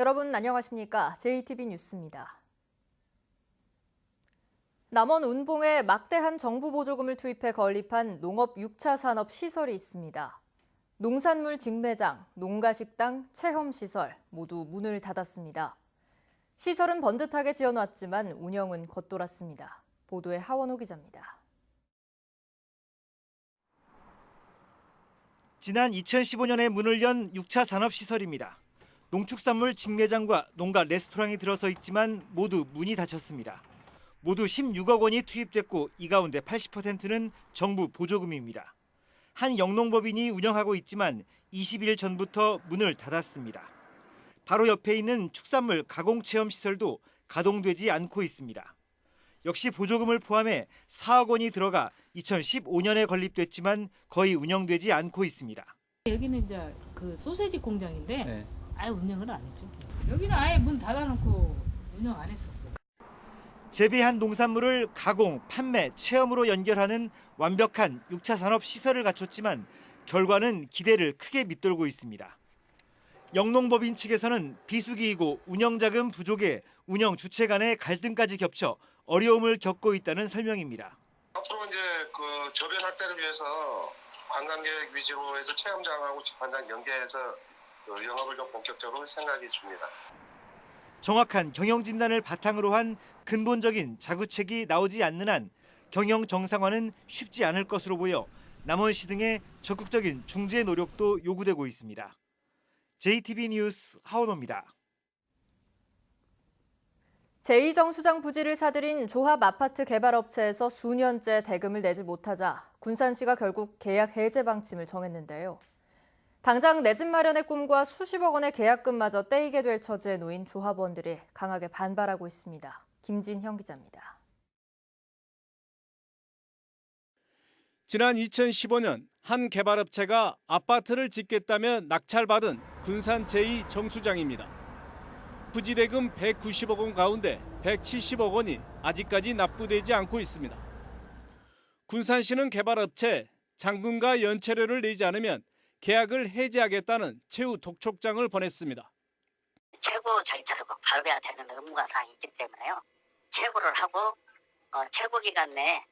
여러분 안녕하십니까? JTB 뉴스입니다. 남원 운봉에 막대한 정부 보조금을 투입해 건립한 농업 6차 산업 시설이 있습니다. 농산물 직매장, 농가식당, 체험시설 모두 문을 닫았습니다. 시설은 번듯하게 지어놨지만 운영은 겉돌았습니다. 보도에 하원호 기자입니다. 지난 2015년에 문을 연 6차 산업시설입니다. 농축산물 직매장과 농가 레스토랑이 들어서 있지만 모두 문이 닫혔습니다. 모두 16억 원이 투입됐고 이 가운데 80%는 정부 보조금입니다. 한 영농법인이 운영하고 있지만 20일 전부터 문을 닫았습니다. 바로 옆에 있는 축산물 가공체험시설도 가동되지 않고 있습니다. 역시 보조금을 포함해 4억 원이 들어가 2015년에 건립됐지만 거의 운영되지 않고 있습니다. 여기는 이제 그 소세지 공장인데 네. 아예 운영을 안 했죠. 여기는 아예 문 닫아놓고 운영 안 했었어요. 재배한 농산물을 가공, 판매, 체험으로 연결하는 완벽한 6차 산업 시설을 갖췄지만 결과는 기대를 크게 밑돌고 있습니다. 영농법인 측에서는 비수기이고 운영자금 부족에 운영 주체 간의 갈등까지 겹쳐 어려움을 겪고 있다는 설명입니다. 앞으로 이제 그 저변 확대를 위해서 관광객 위주로 해서 체험장하고 집판장 연계해서 영업을 좀 본격적으로 할 생각이 있습니다. 정확한 경영 진단을 바탕으로 한 근본적인 자구책이 나오지 않는 한 경영 정상화는 쉽지 않을 것으로 보여 남원시 등의 적극적인 중재 노력도 요구되고 있습니다. JTB 뉴스 하원호입니다. 제2정수장 부지를 사들인 조합 아파트 개발업체에서 수년째 대금을 내지 못하자 군산시가 결국 계약 해제 방침을 정했는데요. 당장 내 집 마련의 꿈과 수십억 원의 계약금마저 떼이게 될 처지에 놓인 조합원들이 강하게 반발하고 있습니다. 김진형 기자입니다. 지난 2015년 한 개발업체가 아파트를 짓겠다며 낙찰받은 군산 제2정수장입니다. 부지 대금 190억 원 가운데 170억 원이 아직까지 납부되지 않고 있습니다. 군산시는 개발업체 잔금과 연체료를 내지 않으면 계약을 해지하겠다는 최후 독촉장을 보냈습니다. 최고 절차를 꼭 밟아야 되는 의무가 사항이 있기 때문에요. 최고를 하고 최고 기간 내에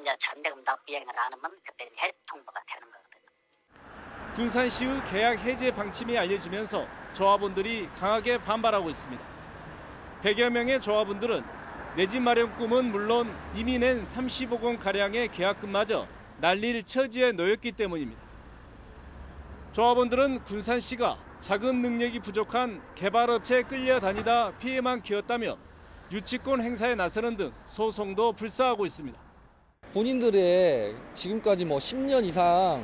이제 전대금 납부 이행을 안 하면 그때 해지 통보가 되는 거거든요. 군산시의 계약 해제 방침이 알려지면서 조합원들이 강하게 반발하고 있습니다. 100여 명의 조합원들은 내 집 마련 꿈은 물론 이미 낸 30억 원 가량의 계약금마저 날릴 처지에 놓였기 때문입니다. 조합원들은 군산시가 자금 능력이 부족한 개발업체에 끌려다니다 피해만 키웠다며 유치권 행사에 나서는 등 소송도 불사하고 있습니다. 본인들의 지금까지 10년 이상,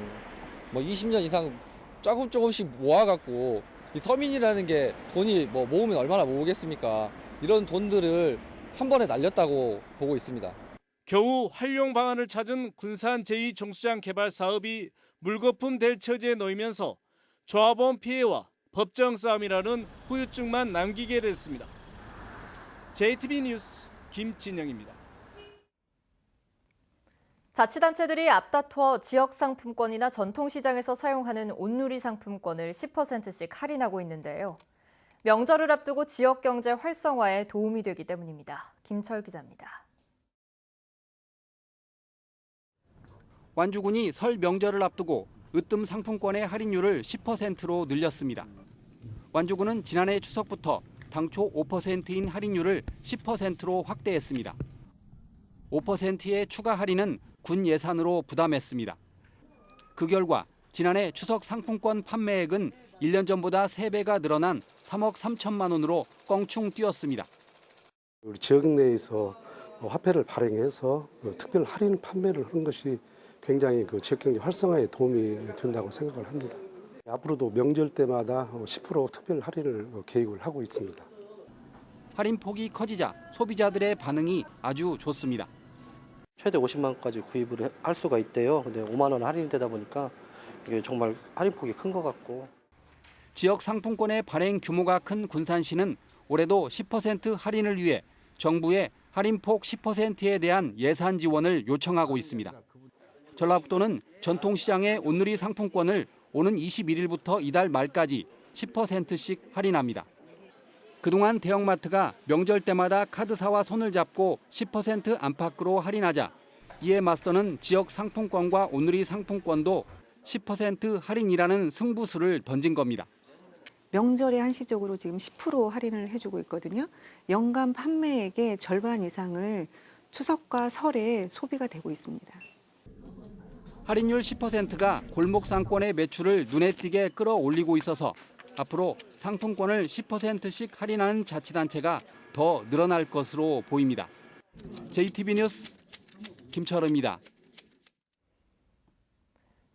20년 이상 조금씩 모아갖고 이 서민이라는 게 돈이 모으면 얼마나 모으겠습니까? 이런 돈들을 한 번에 날렸다고 보고 있습니다. 겨우 활용 방안을 찾은 군산 제2정수장 개발 사업이 물거품 될 처지에 놓이면서 조합원 피해와 법정 싸움이라는 후유증만 남기게 됐습니다. JTB 뉴스 김진영입니다. 자치단체들이 앞다퉈 지역상품권이나 전통시장에서 사용하는 온누리 상품권을 10%씩 할인하고 있는데요. 명절을 앞두고 지역경제 활성화에 도움이 되기 때문입니다. 김철 기자입니다. 완주군이 설 명절을 앞두고 으뜸 상품권의 할인율을 10%로 늘렸습니다. 완주군은 지난해 추석부터 당초 5%인 할인율을 10%로 확대했습니다. 5%의 추가 할인은 군 예산으로 부담했습니다. 그 결과 지난해 추석 상품권 판매액은 1년 전보다 3배가 늘어난 3억 3천만 원으로 껑충 뛰었습니다. 우리 지역 내에서 화폐를 발행해서 특별 할인 판매를 하는 것이 굉장히 지역경제 활성화에 도움이 된다고 생각을 합니다. 앞으로도 명절 때마다 10% 특별 할인을 계획을 하고 있습니다. 할인폭이 커지자 소비자들의 반응이 아주 좋습니다. 최대 50만 원까지 구입을 할 수가 있대요. 근데 5만 원 할인이 되다 보니까 이게 정말 할인폭이 큰 것 같고. 지역 상품권의 발행 규모가 큰 군산시는 올해도 10% 할인을 위해 정부에 할인폭 10%에 대한 예산 지원을 요청하고 있습니다. 전라북도는 전통시장의 온누리 상품권을 오는 21일부터 이달 말까지 10%씩 할인합니다. 그동안 대형마트가 명절 때마다 카드사와 손을 잡고 10% 안팎으로 할인하자 이에 맞서는 지역 상품권과 온누리 상품권도 10% 할인이라는 승부수를 던진 겁니다. 명절에 한시적으로 지금 10% 할인을 해주고 있거든요. 연간 판매액의 절반 이상을 추석과 설에 소비가 되고 있습니다. 할인율 10%가 골목 상권의 매출을 눈에 띄게 끌어올리고 있어서 앞으로 상품권을 10%씩 할인하는 자치단체가 더 늘어날 것으로 보입니다. JTB 뉴스 김철우입니다.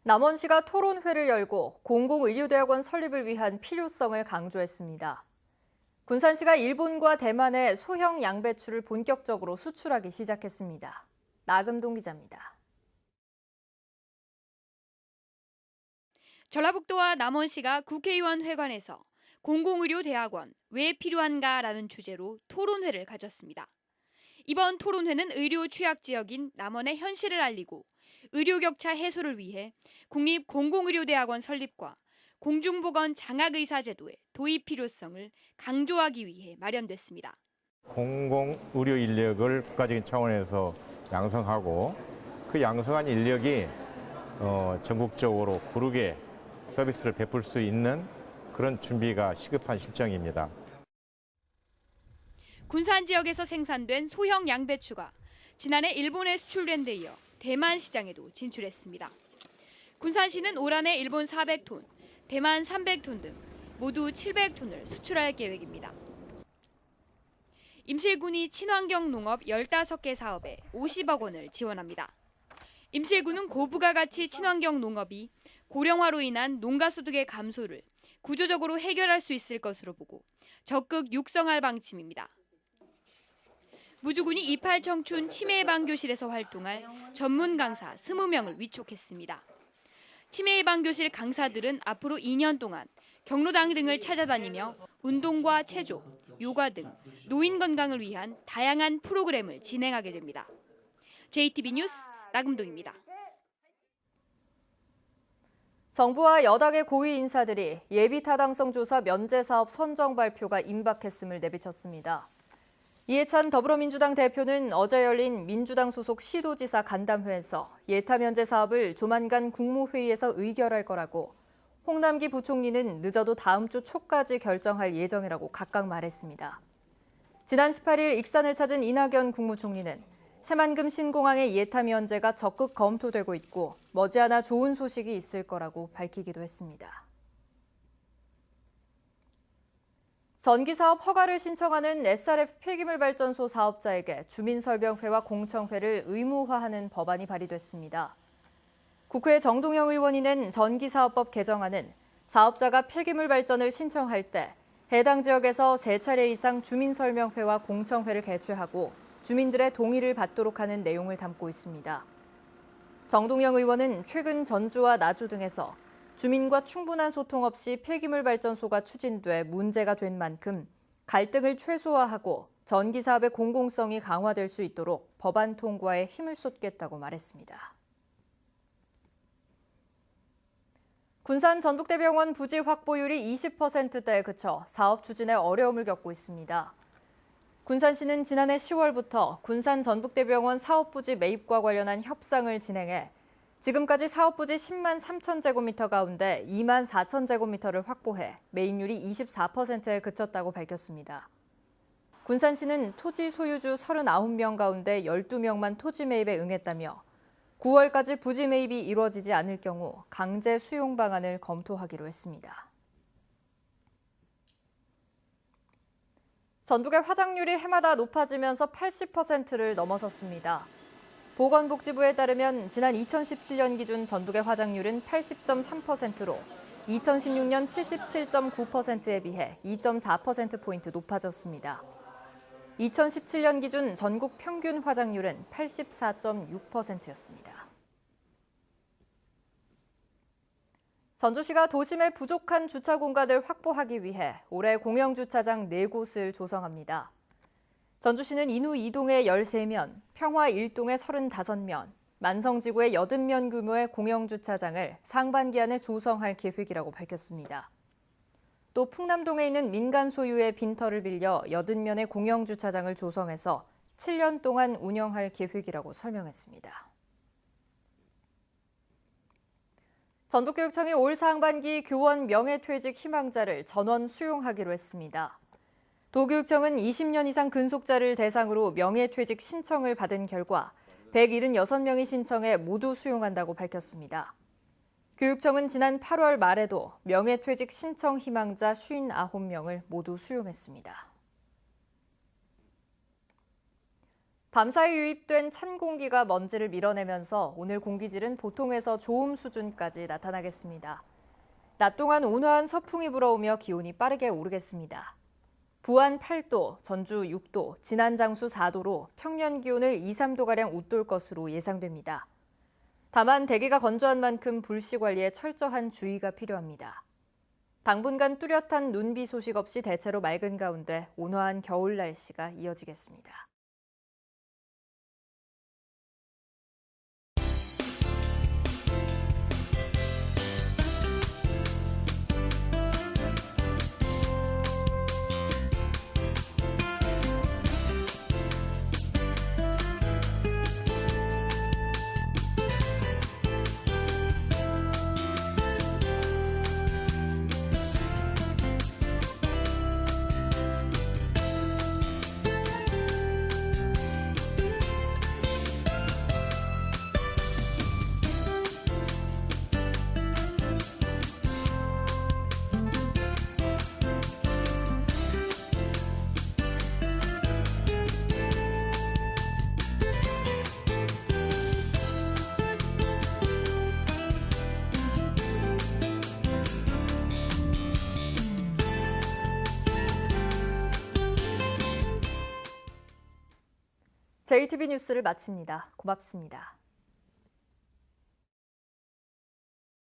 남원시가 토론회를 열고 공공의료대학원 설립을 위한 필요성을 강조했습니다. 군산시가 일본과 대만에 소형 양배추를 본격적으로 수출하기 시작했습니다. 나금동 기자입니다. 전라북도와 남원시가 국회의원 회관에서 공공의료대학원 왜 필요한가라는 주제로 토론회를 가졌습니다. 이번 토론회는 의료 취약 지역인 남원의 현실을 알리고 의료 격차 해소를 위해 국립공공의료대학원 설립과 공중보건 장학의사 제도의 도입 필요성을 강조하기 위해 마련됐습니다. 공공의료 인력을 국가적인 차원에서 양성하고 그 양성한 인력이 전국적으로 고르게 서비스를 베풀 수 있는 그런 준비가 시급한 실정입니다. 군산 지역에서 생산된 소형 양배추가 지난해 일본에 수출된 데 이어 대만 시장에도 진출했습니다. 군산시는 올 한해 일본 400톤, 대만 300톤 등 모두 700톤을 수출할 계획입니다. 임실군이 친환경 농업 15개 사업에 50억 원을 지원합니다. 임실군은 고부가 가치 친환경 농업이 고령화로 인한 농가 소득의 감소를 구조적으로 해결할 수 있을 것으로 보고 적극 육성할 방침입니다. 무주군이 28 청춘 치매 예방 교실에서 활동할 전문 강사 20명을 위촉했습니다. 치매 예방 교실 강사들은 앞으로 2년 동안 경로당 등을 찾아다니며 운동과 체조, 요가 등 노인 건강을 위한 다양한 프로그램을 진행하게 됩니다. JTB 뉴스 나금동입니다. 정부와 여당의 고위 인사들이 예비 타당성 조사 면제 사업 선정 발표가 임박했음을 내비쳤습니다. 이해찬 더불어민주당 대표는 어제 열린 민주당 소속 시도지사 간담회에서 예타 면제 사업을 조만간 국무회의에서 의결할 거라고, 홍남기 부총리는 늦어도 다음 주 초까지 결정할 예정이라고 각각 말했습니다. 지난 18일 익산을 찾은 이낙연 국무총리는 새만금 신공항의 예타 면제가 적극 검토되고 있고 머지않아 좋은 소식이 있을 거라고 밝히기도 했습니다. 전기사업 허가를 신청하는 SRF 폐기물발전소 사업자에게 주민설명회와 공청회를 의무화하는 법안이 발의됐습니다. 국회 정동영 의원이 낸 전기사업법 개정안은 사업자가 폐기물 발전을 신청할 때 해당 지역에서 3차례 이상 주민설명회와 공청회를 개최하고 주민들의 동의를 받도록 하는 내용을 담고 있습니다. 정동영 의원은 최근 전주와 나주 등에서 주민과 충분한 소통 없이 폐기물 발전소가 추진돼 문제가 된 만큼 갈등을 최소화하고 전기 사업의 공공성이 강화될 수 있도록 법안 통과에 힘을 쏟겠다고 말했습니다. 군산 전북대병원 부지 확보율이 20%대에 그쳐 사업 추진에 어려움을 겪고 있습니다. 군산시는 지난해 10월부터 군산 전북대병원 사업부지 매입과 관련한 협상을 진행해 지금까지 사업부지 10만 3천 제곱미터 가운데 2만 4천 제곱미터를 확보해 매입률이 24%에 그쳤다고 밝혔습니다. 군산시는 토지 소유주 39명 가운데 12명만 토지 매입에 응했다며 9월까지 부지 매입이 이루어지지 않을 경우 강제 수용 방안을 검토하기로 했습니다. 전북의 화장률이 해마다 높아지면서 80%를 넘어섰습니다. 보건복지부에 따르면 지난 2017년 기준 전북의 화장률은 80.3%로 2016년 77.9%에 비해 2.4%포인트 높아졌습니다. 2017년 기준 전국 평균 화장률은 84.6%였습니다. 전주시가 도심의 부족한 주차 공간을 확보하기 위해 올해 공영주차장 4곳을 조성합니다. 전주시는 인후 2동에 13면, 평화 1동에 35면, 만성지구에 80면 규모의 공영주차장을 상반기 안에 조성할 계획이라고 밝혔습니다. 또 또 풍남동에 있는 민간 소유의 빈터를 빌려 80면의 공영주차장을 조성해서 7년 동안 운영할 계획이라고 설명했습니다. 전북교육청이 올 상반기 교원 명예퇴직 희망자를 전원 수용하기로 했습니다. 도교육청은 20년 이상 근속자를 대상으로 명예퇴직 신청을 받은 결과 176명이 신청해 모두 수용한다고 밝혔습니다. 교육청은 지난 8월 말에도 명예퇴직 신청 희망자 59명을 모두 수용했습니다. 밤사이 유입된 찬 공기가 먼지를 밀어내면서 오늘 공기질은 보통에서 좋음 수준까지 나타나겠습니다. 낮 동안 온화한 서풍이 불어오며 기온이 빠르게 오르겠습니다. 부안 8도, 전주 6도, 진안 장수 4도로 평년 기온을 2, 3도가량 웃돌 것으로 예상됩니다. 다만 대기가 건조한 만큼 불씨 관리에 철저한 주의가 필요합니다. 당분간 뚜렷한 눈비 소식 없이 대체로 맑은 가운데 온화한 겨울 날씨가 이어지겠습니다. JTB 뉴스를 마칩니다. 고맙습니다.